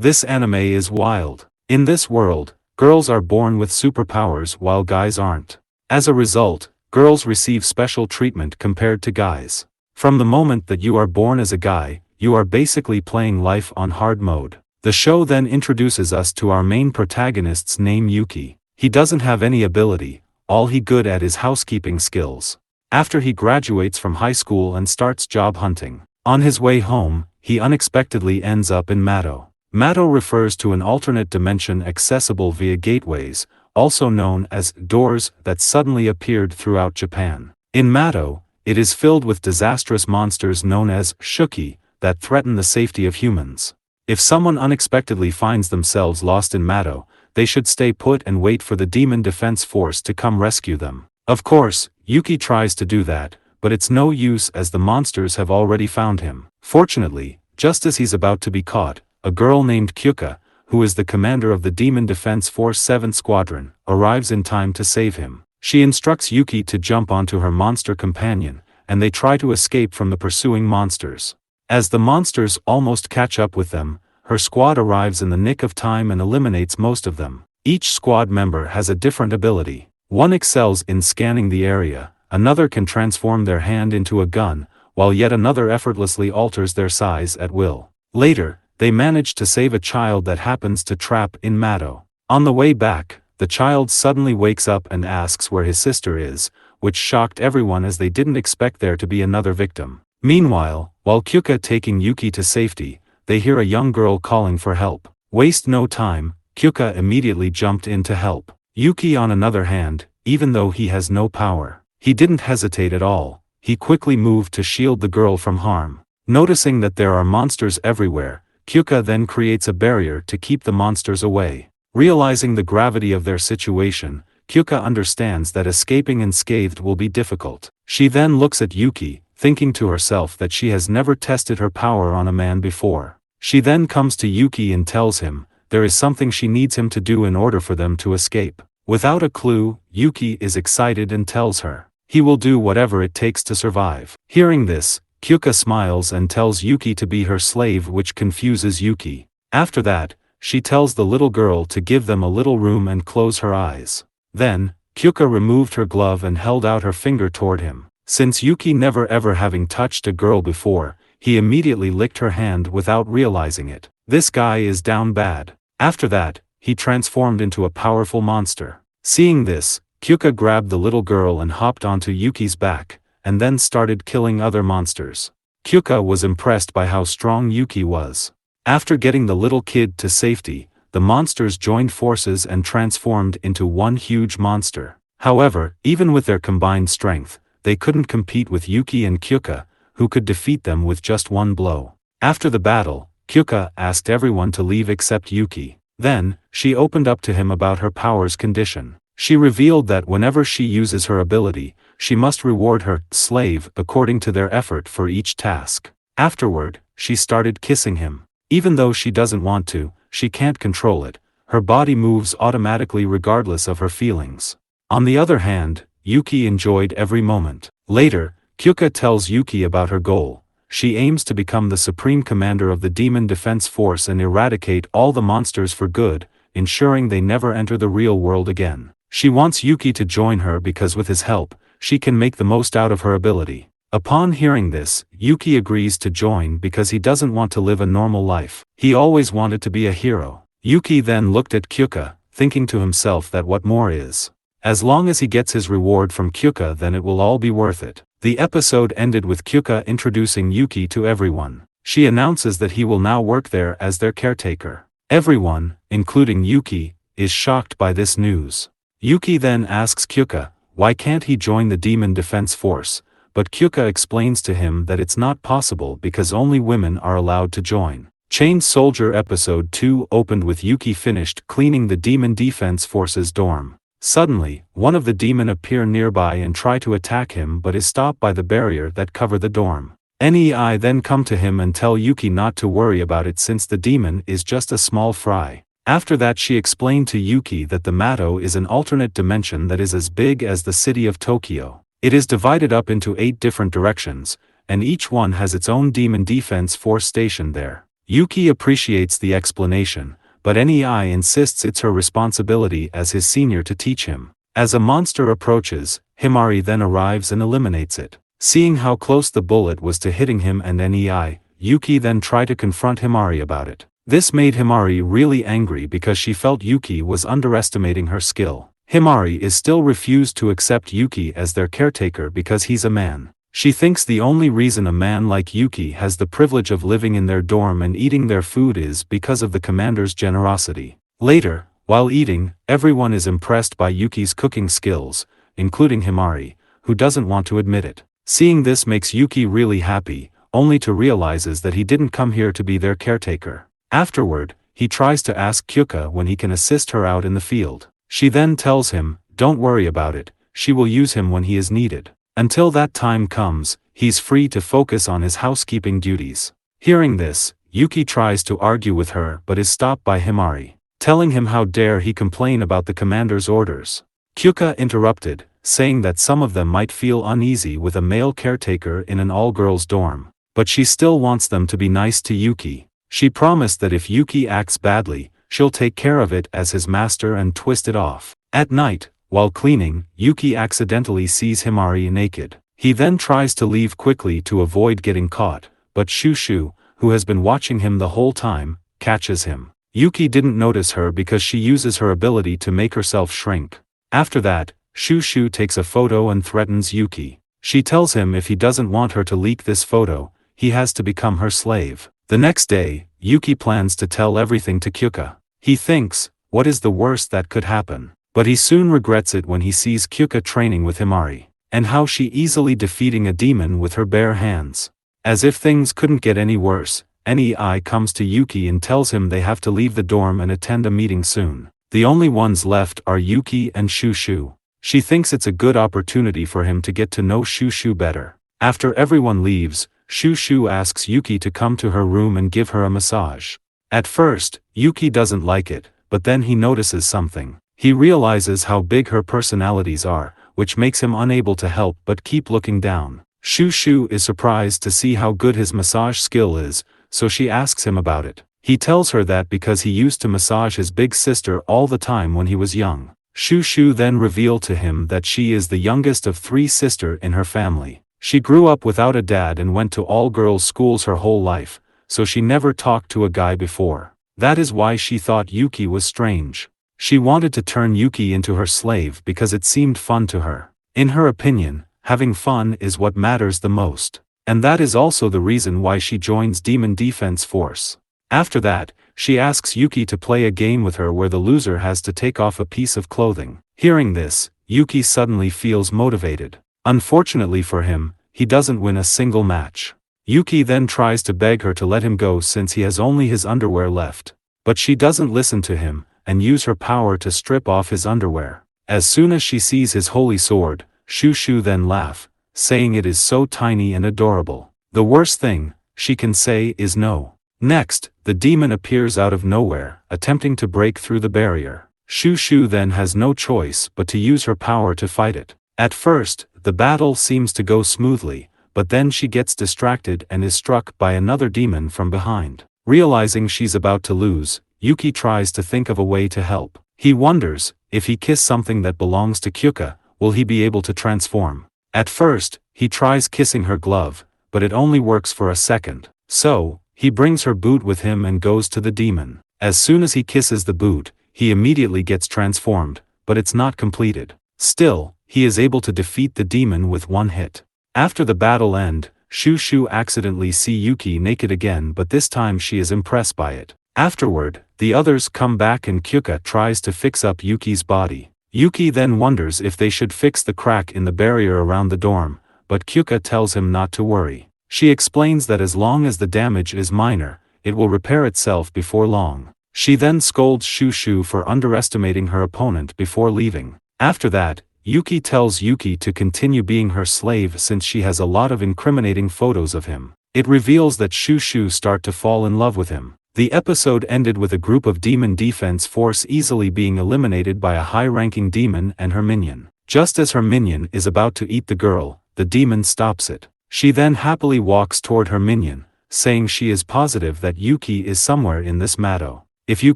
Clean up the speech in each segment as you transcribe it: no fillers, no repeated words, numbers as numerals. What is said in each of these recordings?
This anime is wild. In this world, girls are born with superpowers while guys aren't. As a result, girls receive special treatment compared to guys. From the moment that you are born as a guy, you are basically playing life on hard mode. The show then introduces us to our main protagonist's name Yuki. He doesn't have any ability, all he good at is housekeeping skills. After he graduates from high school and starts job hunting, on his way home, he unexpectedly ends up in MATO. MATO refers to an alternate dimension accessible via gateways, also known as doors, that suddenly appeared throughout Japan. In MATO, it is filled with disastrous monsters known as shuki, that threaten the safety of humans. If someone unexpectedly finds themselves lost in MATO, they should stay put and wait for the Demon Defense Force to come rescue them. Of course, Yuki tries to do that, but it's no use as the monsters have already found him. Fortunately, just as he's about to be caught, a girl named Kyuka, who is the commander of the Demon Defense Force 7 Squadron, arrives in time to save him. She instructs Yuki to jump onto her monster companion, and they try to escape from the pursuing monsters. As the monsters almost catch up with them, her squad arrives in the nick of time and eliminates most of them. Each squad member has a different ability. One excels in scanning the area, another can transform their hand into a gun, while yet another effortlessly alters their size at will. Later, they manage to save a child that happens to trap in MATO. On the way back, the child suddenly wakes up and asks where his sister is, which shocked everyone as they didn't expect there to be another victim. Meanwhile, while Kyuka taking Yuki to safety, they hear a young girl calling for help. Waste no time, Kyuka immediately jumped in to help. Yuki on another hand, even though he has no power, he didn't hesitate at all. He quickly moved to shield the girl from harm. Noticing that there are monsters everywhere, Kyuka then creates a barrier to keep the monsters away. Realizing the gravity of their situation, Kyuka understands that escaping unscathed will be difficult. She then looks at Yuki, thinking to herself that she has never tested her power on a man before. She then comes to Yuki and tells him there is something she needs him to do in order for them to escape. Without a clue, Yuki is excited and tells her he will do whatever it takes to survive. Hearing this, Kyuka smiles and tells Yuki to be her slave, which confuses Yuki. After that, she tells the little girl to give them a little room and close her eyes. Then, Kyuka removed her glove and held out her finger toward him. Since Yuki never ever having touched a girl before, he immediately licked her hand without realizing it. This guy is down bad. After that, he transformed into a powerful monster. Seeing this, Kyuka grabbed the little girl and hopped onto Yuki's back, and then started killing other monsters. Kyuka was impressed by how strong Yuki was. After getting the little kid to safety, the monsters joined forces and transformed into one huge monster. However, even with their combined strength, they couldn't compete with Yuki and Kyuka, who could defeat them with just one blow. After the battle, Kyuka asked everyone to leave except Yuki. Then, she opened up to him about her power's condition. She revealed that whenever she uses her ability, she must reward her slave according to their effort for each task. Afterward, she started kissing him. Even though she doesn't want to, she can't control it. Her body moves automatically regardless of her feelings. On the other hand, Yuki enjoyed every moment. Later, Kyuka tells Yuki about her goal. She aims to become the supreme commander of the Demon Defense Force and eradicate all the monsters for good, ensuring they never enter the real world again. She wants Yuki to join her because with his help, she can make the most out of her ability. Upon hearing this, Yuki agrees to join because he doesn't want to live a normal life. He always wanted to be a hero. Yuki then looked at Kyuka, thinking to himself that what more is. As long as he gets his reward from Kyuka, then it will all be worth it. The episode ended with Kyuka introducing Yuki to everyone. She announces that he will now work there as their caretaker. Everyone, including Yuki, is shocked by this news. Yuki then asks Kyuka, why can't he join the Demon Defense Force, but Kyuka explains to him that it's not possible because only women are allowed to join. Chained Soldier Episode 2 opened with Yuki finished cleaning the Demon Defense Force's dorm. Suddenly, one of the demon appear nearby and try to attack him but is stopped by the barrier that cover the dorm. NEI then come to him and tell Yuki not to worry about it since the demon is just a small fry. After that she explained to Yuki that the MATO is an alternate dimension that is as big as the city of Tokyo. It is divided up into 8 different directions, and each one has its own demon defense force stationed there. Yuki appreciates the explanation, but NEI insists it's her responsibility as his senior to teach him. As a monster approaches, Himari then arrives and eliminates it. Seeing how close the bullet was to hitting him and NEI, Yuki then tried to confront Himari about it. This made Himari really angry because she felt Yuki was underestimating her skill. Himari is still refused to accept Yuki as their caretaker because he's a man. She thinks the only reason a man like Yuki has the privilege of living in their dorm and eating their food is because of the commander's generosity. Later, while eating, everyone is impressed by Yuki's cooking skills, including Himari, who doesn't want to admit it. Seeing this makes Yuki really happy, only to realizes that he didn't come here to be their caretaker. Afterward, he tries to ask Kyuka when he can assist her out in the field. She then tells him, don't worry about it, she will use him when he is needed. Until that time comes, he's free to focus on his housekeeping duties. Hearing this, Yuki tries to argue with her but is stopped by Himari, telling him how dare he complain about the commander's orders. Kyuka interrupted, saying that some of them might feel uneasy with a male caretaker in an all-girls dorm, but she still wants them to be nice to Yuki. She promised that if Yuki acts badly, she'll take care of it as his master and twist it off. At night, while cleaning, Yuki accidentally sees Himari naked. He then tries to leave quickly to avoid getting caught, but Shushu, who has been watching him the whole time, catches him. Yuki didn't notice her because she uses her ability to make herself shrink. After that, Shushu takes a photo and threatens Yuki. She tells him if he doesn't want her to leak this photo, he has to become her slave. The next day, Yuki plans to tell everything to Kyuka. He thinks, what is the worst that could happen? But he soon regrets it when he sees Kyuka training with Himari, and how she easily defeating a demon with her bare hands. As if things couldn't get any worse, NEI comes to Yuki and tells him they have to leave the dorm and attend a meeting soon. The only ones left are Yuki and Shushu. She thinks it's a good opportunity for him to get to know Shushu better. After everyone leaves, Shushu asks Yuki to come to her room and give her a massage. At first, Yuki doesn't like it, but then he notices something. He realizes how big her personalities are, which makes him unable to help but keep looking down. Shushu is surprised to see how good his massage skill is, so she asks him about it. He tells her that because he used to massage his big sister all the time when he was young. Shushu then revealed to him that she is the youngest of 3 sisters in her family. She grew up without a dad and went to all-girls schools her whole life, so she never talked to a guy before. That is why she thought Yuki was strange. She wanted to turn Yuki into her slave because it seemed fun to her. In her opinion, having fun is what matters the most. And that is also the reason why she joins Demon Defense Force. After that, she asks Yuki to play a game with her where the loser has to take off a piece of clothing. Hearing this, Yuki suddenly feels motivated. Unfortunately for him, he doesn't win a single match. Yuki then tries to beg her to let him go since he has only his underwear left. But she doesn't listen to him, and use her power to strip off his underwear. As soon as she sees his holy sword, Shushu then laughs, saying it is so tiny and adorable. The worst thing she can say is no. Next, the demon appears out of nowhere, attempting to break through the barrier. Shushu then has no choice but to use her power to fight it. At first, the battle seems to go smoothly, but then she gets distracted and is struck by another demon from behind. Realizing she's about to lose, Yuki tries to think of a way to help. He wonders, if he kiss something that belongs to Kyuka, will he be able to transform? At first, he tries kissing her glove, but it only works for a second. So, he brings her boot with him and goes to the demon. As soon as he kisses the boot, he immediately gets transformed, but it's not completed. Still, he is able to defeat the demon with one hit. After the battle end, Shushu accidentally see Yuki naked again, but this time she is impressed by it. Afterward, the others come back and Kyuka tries to fix up Yuki's body. Yuki then wonders if they should fix the crack in the barrier around the dorm, but Kyuka tells him not to worry. She explains that as long as the damage is minor, it will repair itself before long. She then scolds Shushu for underestimating her opponent before leaving. After that, Yuki tells Yuki to continue being her slave since she has a lot of incriminating photos of him. It reveals that Shushu start to fall in love with him. The episode ended with a group of Demon Defense Force easily being eliminated by a high-ranking demon and her minion. Just as her minion is about to eat the girl, the demon stops it. She then happily walks toward her minion, saying she is positive that Yuki is somewhere in this MATO. If you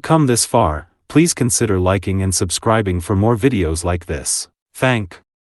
come this far, please consider liking and subscribing for more videos like this. Thank